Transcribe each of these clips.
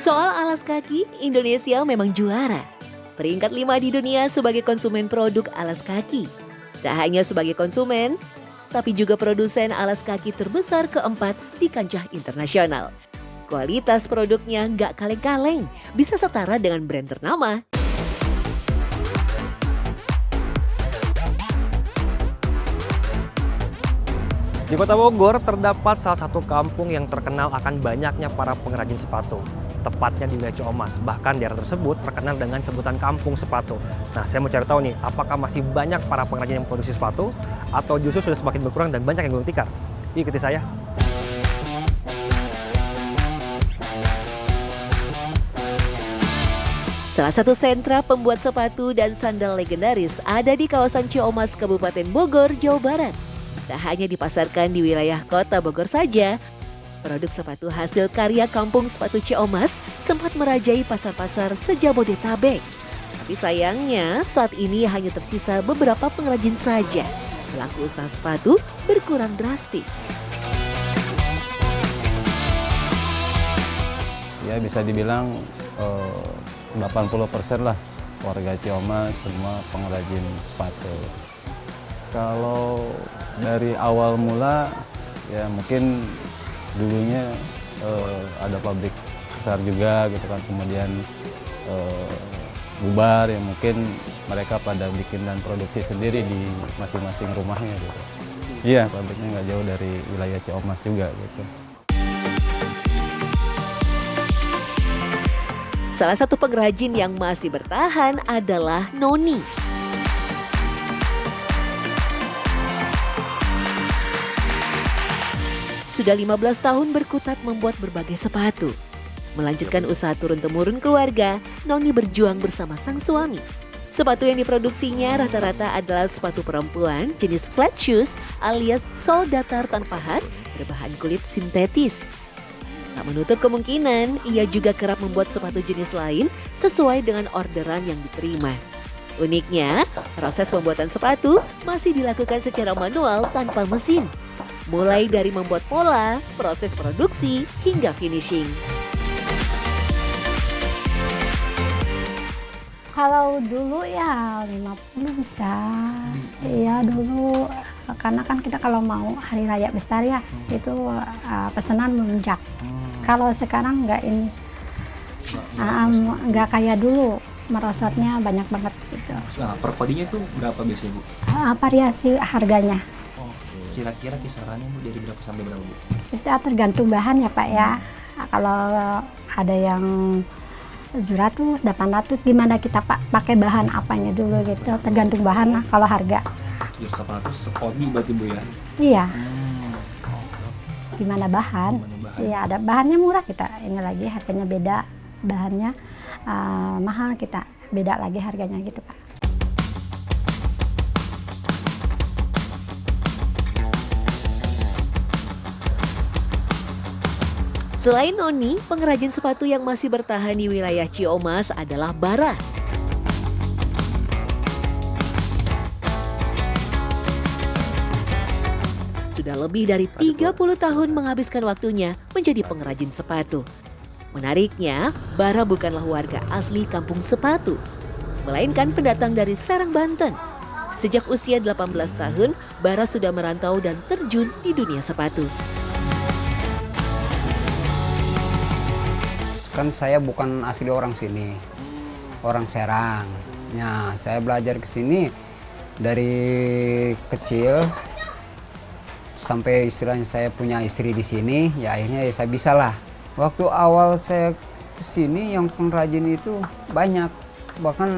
Soal alas kaki, Indonesia memang juara. Peringkat 5 di dunia sebagai konsumen produk alas kaki. Tak hanya sebagai konsumen, tapi juga produsen alas kaki terbesar keempat di kancah internasional. Kualitas produknya nggak kaleng-kaleng, bisa setara dengan brand ternama. Di Kota Bogor terdapat salah satu kampung yang terkenal akan banyaknya para pengrajin sepatu. Tepatnya di wilayah Ciamas, bahkan daerah tersebut terkenal dengan sebutan kampung sepatu. Nah, saya mau cari tahu nih, apakah masih banyak para pengrajin yang produksi sepatu atau justru sudah semakin berkurang dan banyak yang gulung tikar? Ikuti saya. Salah satu sentra pembuat sepatu dan sandal legendaris ada di kawasan Ciamas, Kabupaten Bogor, Jawa Barat. Tak hanya dipasarkan di wilayah kota Bogor saja, produk sepatu hasil karya Kampung Sepatu Ciamas sempat merajai pasar-pasar se-Jabodetabek. Tapi sayangnya saat ini hanya tersisa beberapa pengrajin saja. Pelaku usaha sepatu berkurang drastis. Ya bisa dibilang 80% lah warga Ciamas semua pengrajin sepatu. Kalau dari awal mula ya mungkin dulunya ada pabrik besar juga gitu kan, kemudian bubar ya mungkin mereka pada bikin dan produksi sendiri di masing-masing rumahnya gitu. Iya, pabriknya nggak jauh dari wilayah Ciamas juga gitu. Salah satu pengrajin yang masih bertahan adalah Noni. Sudah 15 tahun berkutat membuat berbagai sepatu. Melanjutkan usaha turun-temurun keluarga, Noni berjuang bersama sang suami. Sepatu yang diproduksinya rata-rata adalah sepatu perempuan jenis flat shoes alias sol datar tanpa hat berbahan kulit sintetis. Tak menutup kemungkinan, ia juga kerap membuat sepatu jenis lain sesuai dengan orderan yang diterima. Uniknya, proses pembuatan sepatu masih dilakukan secara manual tanpa mesin. Mulai dari membuat pola, proses produksi, hingga finishing. Kalau dulu ya 50 bisa. Iya dulu, karena kan kita kalau mau hari raya besar ya, itu pesanan melonjak. Kalau sekarang nggak ini, nggak kayak dulu, merosotnya banyak banget gitu. Nah, per podinya itu berapa biasanya, Bu? Variasi harganya. Kira-kira kisarannya Bu dari berapa sampai berapa, Bu? Bisa tergantung bahan ya Pak ya. Kalau ada yang 700, 800, gimana kita pakai bahan apanya dulu gitu. Tergantung bahan lah kalau harga. 800 sekodi berarti Bu ya? Iya. Gimana bahan? Iya, ada bahannya murah kita. Ini lagi harganya beda. Bahannya mahal kita. Beda lagi harganya gitu Pak. Selain Noni, pengrajin sepatu yang masih bertahan di wilayah Ciamas adalah Bara. Sudah lebih dari 30 tahun menghabiskan waktunya menjadi pengrajin sepatu. Menariknya, Bara bukanlah warga asli kampung sepatu, melainkan pendatang dari Serang, Banten. Sejak usia 18 tahun, Bara sudah merantau dan terjun di dunia sepatu. Kan saya bukan asli orang sini, orang Serang. Ya, saya belajar ke sini dari kecil sampai istilahnya saya punya istri di sini. Ya akhirnya ya saya bisa lah. Waktu awal saya ke sini yang pengrajin itu banyak. Bahkan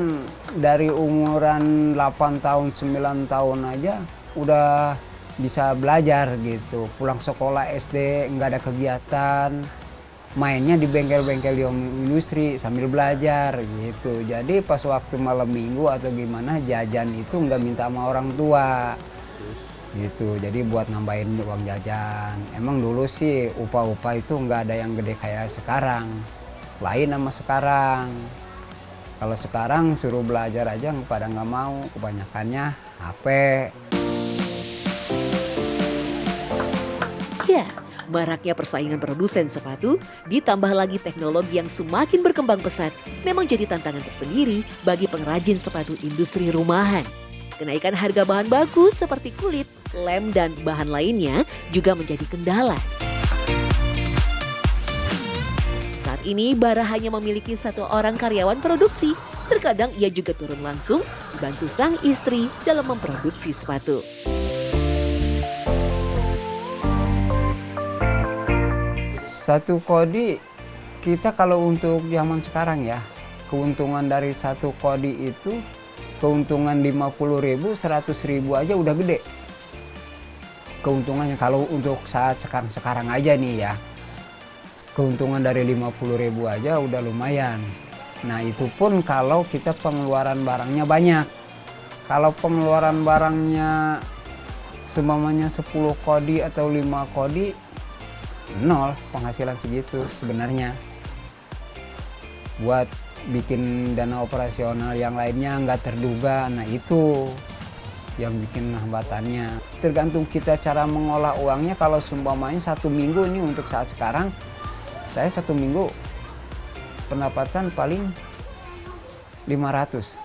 dari umuran 8 tahun, 9 tahun aja udah bisa belajar gitu. Pulang sekolah SD nggak ada kegiatan. Mainnya di bengkel-bengkel di industri sambil belajar gitu. Jadi pas waktu malam minggu atau gimana jajan itu nggak minta sama orang tua gitu. Jadi buat nambahin uang jajan. Emang dulu sih upah-upah itu nggak ada yang gede kayak sekarang. Lain sama sekarang. Kalau sekarang suruh belajar aja pada nggak mau. Kebanyakannya HP. Ya, Maraknya persaingan produsen sepatu, ditambah lagi teknologi yang semakin berkembang pesat, memang jadi tantangan tersendiri bagi pengrajin sepatu industri rumahan. Kenaikan harga bahan baku seperti kulit, lem, dan bahan lainnya juga menjadi kendala. Saat ini, Bara hanya memiliki 1 orang karyawan produksi. Terkadang ia juga turun langsung bantu sang istri dalam memproduksi sepatu. Satu kodi kita kalau untuk zaman sekarang ya, keuntungan dari satu kodi itu keuntungan 50.000, 100.000 aja udah gede. Keuntungannya kalau untuk saat sekarang aja nih ya, keuntungan dari 50.000 aja udah lumayan. Nah itu pun kalau kita pengeluaran barangnya banyak. Kalau pengeluaran barangnya semuanya 10 kodi atau 5 kodi, nol penghasilan segitu sebenarnya. Buat bikin dana operasional yang lainnya nggak terduga, nah itu yang bikin hambatannya. Tergantung kita cara mengolah uangnya. Kalau seumpamanya 1 minggu ini untuk saat sekarang, saya 1 minggu pendapatan paling 500.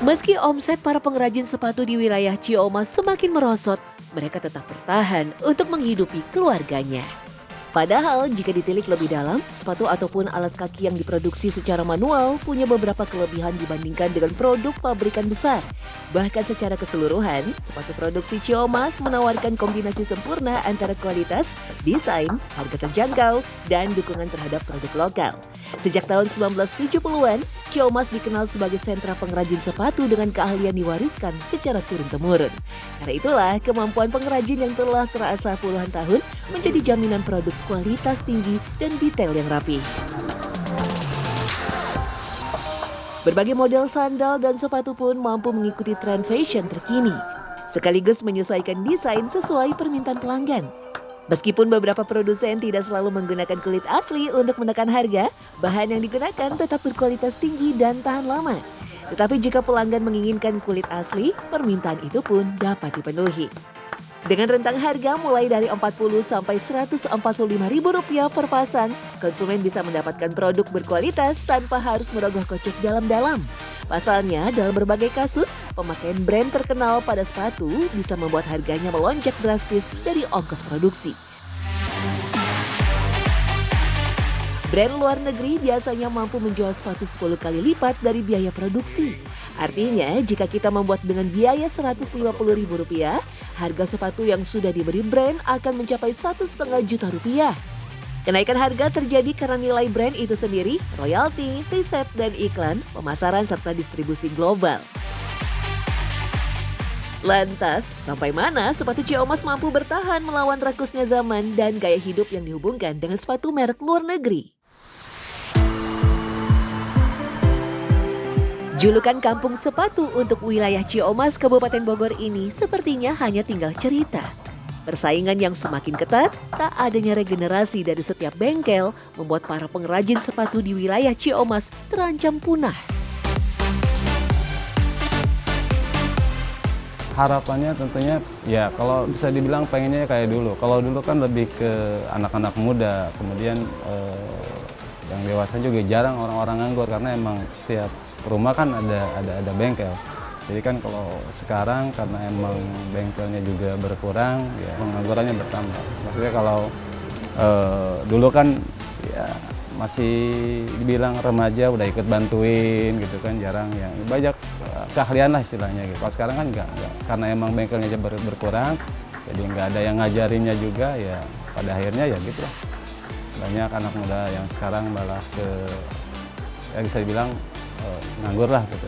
Meski omset para pengrajin sepatu di wilayah Ciomas semakin merosot, mereka tetap bertahan untuk menghidupi keluarganya. Padahal jika ditilik lebih dalam, sepatu ataupun alas kaki yang diproduksi secara manual punya beberapa kelebihan dibandingkan dengan produk pabrikan besar. Bahkan secara keseluruhan, sepatu produksi Ciomas menawarkan kombinasi sempurna antara kualitas, desain, harga terjangkau, dan dukungan terhadap produk lokal. Sejak tahun 1970-an, Ciomas dikenal sebagai sentra pengrajin sepatu dengan keahlian diwariskan secara turun-temurun. Karena itulah, kemampuan pengrajin yang telah terasah puluhan tahun menjadi jaminan produk kualitas tinggi dan detail yang rapi. Berbagai model sandal dan sepatu pun mampu mengikuti tren fashion terkini, sekaligus menyesuaikan desain sesuai permintaan pelanggan. Meskipun beberapa produsen tidak selalu menggunakan kulit asli untuk menekan harga, bahan yang digunakan tetap berkualitas tinggi dan tahan lama. Tetapi jika pelanggan menginginkan kulit asli, permintaan itu pun dapat dipenuhi. Dengan rentang harga mulai dari Rp40 sampai Rp145.000 per pasang, konsumen bisa mendapatkan produk berkualitas tanpa harus merogoh kocek dalam-dalam. Pasalnya, dalam berbagai kasus, pemakaian brand terkenal pada sepatu bisa membuat harganya melonjak drastis dari ongkos produksi. Brand luar negeri biasanya mampu menjual sepatu 10 kali lipat dari biaya produksi. Artinya, jika kita membuat dengan biaya Rp150.000, harga sepatu yang sudah diberi brand akan mencapai Rp1,5 juta. Kenaikan harga terjadi karena nilai brand itu sendiri, royalti, riset, dan iklan, pemasaran, serta distribusi global. Lantas, sampai mana sepatu Ciomas mampu bertahan melawan rakusnya zaman dan gaya hidup yang dihubungkan dengan sepatu merek luar negeri? Julukan Kampung Sepatu untuk wilayah Ciomas, Kabupaten Bogor ini sepertinya hanya tinggal cerita. Persaingan yang semakin ketat, tak adanya regenerasi dari setiap bengkel, membuat para pengrajin sepatu di wilayah Ciomas terancam punah. Harapannya tentunya ya kalau bisa dibilang pengennya kayak dulu. Kalau dulu kan lebih ke anak-anak muda, kemudian yang dewasa juga jarang orang-orang nganggur karena emang setiap rumah kan ada bengkel. Jadi kan kalau sekarang karena emang bengkelnya juga berkurang, ya penganggurannya bertambah. Maksudnya kalau dulu kan ya masih dibilang remaja udah ikut bantuin gitu kan, jarang yang banyak keahlian lah istilahnya gitu. Kalau sekarang kan enggak. Karena emang bengkelnya aja berkurang, jadi nggak ada yang ngajarinnya juga, ya pada akhirnya ya gitu lah. Banyak anak muda yang sekarang malah ya bisa dibilang nganggur lah gitu.